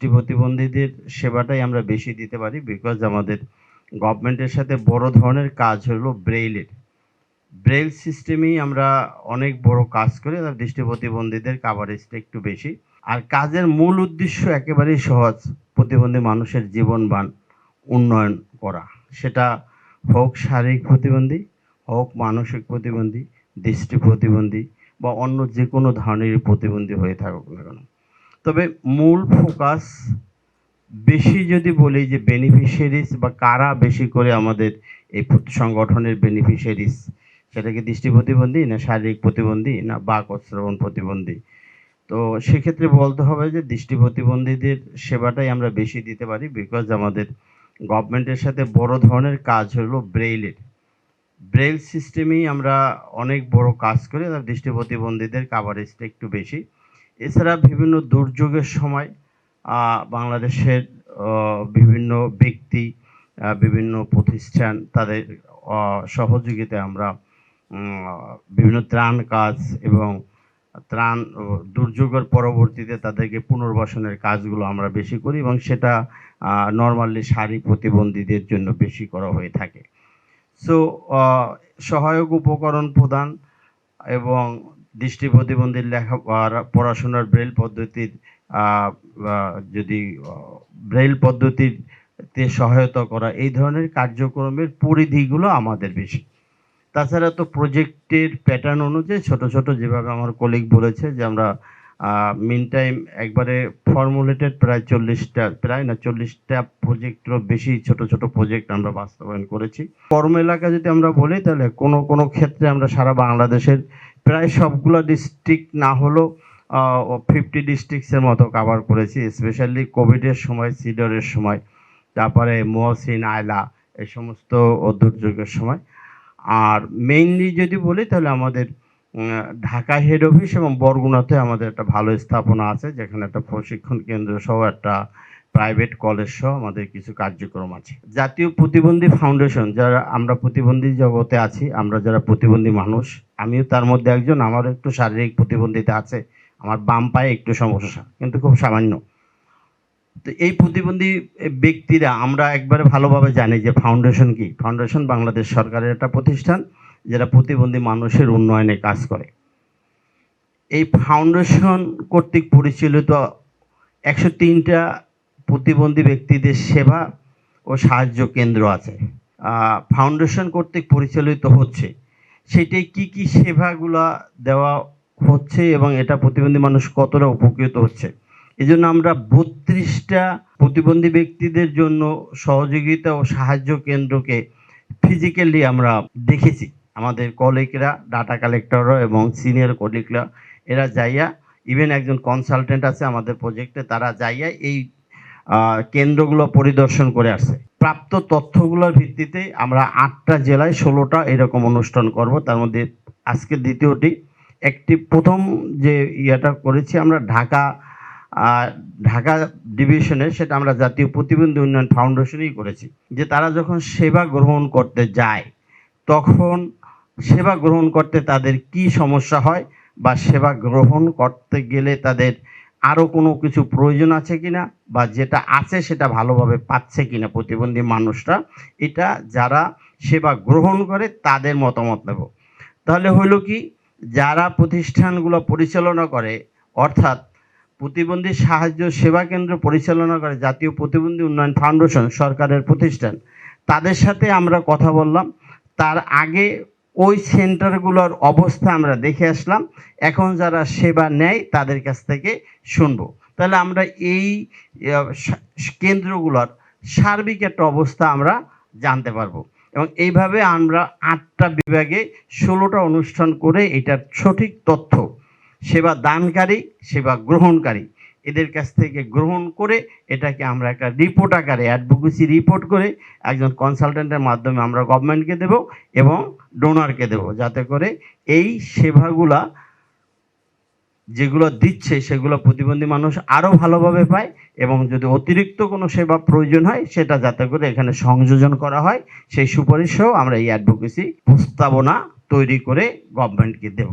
প্রতিবন্ধীদের সেবাটাই আমরা বেশি দিতে পারি বিকজ আমাদের গভর্নমেন্টের সাথে বড় ধরনের কাজ হলো ব্রেইলের। ব্রেইল সিস্টেমেই আমরা অনেক বড় কাজ করি, আর দৃষ্টি প্রতিবন্ধীদের কাভারেজটা একটু বেশি। আর কাজের মূল উদ্দেশ্য একেবারেই সহজ, প্রতিবন্ধী মানুষের জীবনমান উন্নয়ন করা। সেটা হোক শারীরিক প্রতিবন্ধী, হোক মানসিক প্রতিবন্ধী, দৃষ্টি প্রতিবন্ধী বা অন্য যে কোনো ধরনের প্রতিবন্ধী হয়ে থাকুক না কেন। তবে মূল ফোকাস বেশি যদি বলি যে বেনিফিশিয়ারিজ বা কারা বেশি করে আমাদের এই সংগঠনের বেনিফিশিয়ারিজ, সেটা কি দৃষ্টি প্রতিবন্ধী না শারীরিক প্রতিবন্ধী না বাক ও শ্রবণ প্রতিবন্ধী? তো সেক্ষেত্রে বলতে হবে যে দৃষ্টি প্রতিবন্ধীদের সেবাটাই আমরা বেশি দিতে পারি বিকজ আমাদের গভর্নমেন্টের সাথে বড় ধরনের কাজ হলো ব্রেইলের। ব্রেইল সিস্টেমেই আমরা অনেক বড় কাজ করি, আর দৃষ্টি প্রতিবন্ধীদের কাভারেজটা একটু বেশি। এছাড়া বিভিন্ন দুর্যোগের সময় বাংলাদেশের বিভিন্ন ব্যক্তি, বিভিন্ন প্রতিষ্ঠান তাদের সহযোগিতায় আমরা বিভিন্ন ত্রাণ কাজ এবং ত্রাণ দুর্যোগের পরবর্তীতে তাদেরকে পুনর্বাসনের কাজগুলো আমরা বেশি করি, এবং সেটা নর্মালি শারীরিক প্রতিবন্ধীদের জন্য বেশি করা হয়ে থাকে। সো সহায়ক উপকরণ প্রদান এবং দৃষ্টি প্রতিবন্ধীর পড়াশোনার ব্রেইল পদ্ধতির যদি ব্রেইল পদ্ধতিতে সহায়তা করা, এই ধরনের কার্যক্রমের পরিধিগুলো আমাদের বেশি। তাছাড়া তো প্রজেক্টের প্যাটার্ন অনুযায়ী ছোট ছোট, যেভাবে আমার কলিগ বলেছে যে আমরা মিন টাইম একবারে ফর্মুলেটেড প্রায় 40টা প্রজেক্টেরও বেশি ছোট ছোট প্রজেক্ট আমরা বাস্তবায়ন করেছি। কর্ম এলাকা যদি আমরা বলি, তাহলে কোনো কোনো ক্ষেত্রে আমরা সারা বাংলাদেশের প্রায় সবগুলো ডিস্ট্রিক্ট না হলেও 50 ডিস্ট্রিক্টসের মতো কাভার করেছি, স্পেশালি কোভিডের সময়, সিডরের সময়, তারপরে মহসিন, আয়লা, এই সমস্ত দুর্যোগের সময়। আর মেইনলি যদি বলি তাহলে আমাদের ঢাকা হেড অফিস এবং বরগুনাতে আমাদের একটা ভালো স্থাপনা আছে, যেখানে একটা প্রশিক্ষণ কেন্দ্র সহ একটা প্রাইভেট কলেজ সহ আমাদের কিছু কার্যক্রম আছে। জাতীয় প্রতিবন্ধী ফাউন্ডেশন, যারা আমরা প্রতিবন্ধী জগতে আছি, আমরা যারা প্রতিবন্ধী মানুষ, আমিও তার মধ্যে একজন। আমারও একটু শারীরিক প্রতিবন্ধিতা আছে, আমার বাম পায়ে একটু সমস্যা, কিন্তু খুব সামান্য। তো এই প্রতিবন্ধী ব্যক্তিরা আমরা একবারে ভালোভাবে জানি যে ফাউন্ডেশন কি। ফাউন্ডেশন বাংলাদেশ সরকারের একটা প্রতিষ্ঠান যারা প্রতিবন্ধী মানুষের উন্নয়নে কাজ করে। এই ফাউন্ডেশন কর্তৃক পরিচালিত 103টা প্রতিবন্ধী ব্যক্তিদের সেবা ও সাহায্য কেন্দ্র আছে, ফাউন্ডেশন কর্তৃক পরিচালিত হচ্ছে। সেটাই কি কি সেবাগুলো দেওয়া হচ্ছে এবং এটা প্রতিবন্ধী মানুষ কতটা উপকৃত হচ্ছে, এই জন্য আমরা 32টা প্রতিবন্ধী ব্যক্তিদের জন্য সহযোগিতা ও সাহায্য কেন্দ্রকে ফিজিক্যালি আমরা দেখেছি। আমাদের কলিগরা, ডাটা কালেক্টররা এবং সিনিয়র কলিগরা, এরা যাইয়া, ইভেন একজন কনসালটেন্ট আছে আমাদের প্রজেক্টে, তারা যাইয়া এই কেন্দ্রগুলো পরিদর্শন করে আসছে। প্রাপ্ত তথ্যগুলোর ভিত্তিতে আমরা 8টা জেলায় 16টা এরকম অনুষ্ঠান করব। তার মধ্যে আজকে দ্বিতীয়টি। একটি প্রথম যে ইয়েটা করেছি আমরা ঢাকা ডিভিশনে, সেটা আমরা জাতীয় প্রতিবন্ধী উন্নয়ন ফাউন্ডেশনই করেছি। যে তারা যখন সেবা গ্রহণ করতে যায়, তখন সেবা গ্রহণ করতে তাদের কি সমস্যা হয়, বা সেবা গ্রহণ করতে গেলে তাদের আরও কোনো কিছু প্রয়োজন আছে কিনা, বা যেটা আছে সেটা ভালোভাবে পাচ্ছে কিনা প্রতিবন্ধী মানুষরা, এটা যারা সেবা গ্রহণ করে তাদের মতামত নেব। তাহলে হলো কি, যারা প্রতিষ্ঠানগুলো পরিচালনা করে, অর্থাৎ প্রতিবন্ধী সাহায্য সেবা কেন্দ্র পরিচালনা করে জাতীয় প্রতিবন্ধী উন্নয়ন ফাউন্ডেশন, সরকারের প্রতিষ্ঠান, তাদের সাথে আমরা কথা বললাম। তার আগে ওই সেন্টারগুলোর অবস্থা আমরা দেখে আসলাম। এখন যারা সেবা নেয় তাদের কাছ থেকে শুনবো। তাহলে আমরা এই কেন্দ্রগুলোর সার্বিক একটা অবস্থা আমরা জানতে পারবো, এবং এইভাবে আমরা 8টা বিভাগে 16টা অনুষ্ঠান করে এটার সঠিক তথ্য সেবা দানকারী, সেবা গ্রহণকারী, এদের কাছ থেকে গ্রহণ করে এটাকে আমরা একটা রিপোর্ট আকারে, অ্যাডভোকেসি রিপোর্ট করে একজন কনসালটেন্টের মাধ্যমে আমরা গভর্নমেন্টকে দেব এবং ডোনারকে দেব, যাতে করে এই সেবাগুলা যেগুলো দিচ্ছে সেগুলো প্রতিবন্ধী মানুষ আরও ভালোভাবে পায়, এবং যদি অতিরিক্ত কোনো সেবা প্রয়োজন হয় সেটা যাতে করে এখানে সংযোজন করা হয়, সেই সুপারিশও আমরা এই অ্যাডভোকেসি প্রস্তাবনা তৈরি করে গভর্নমেন্টকে দেব।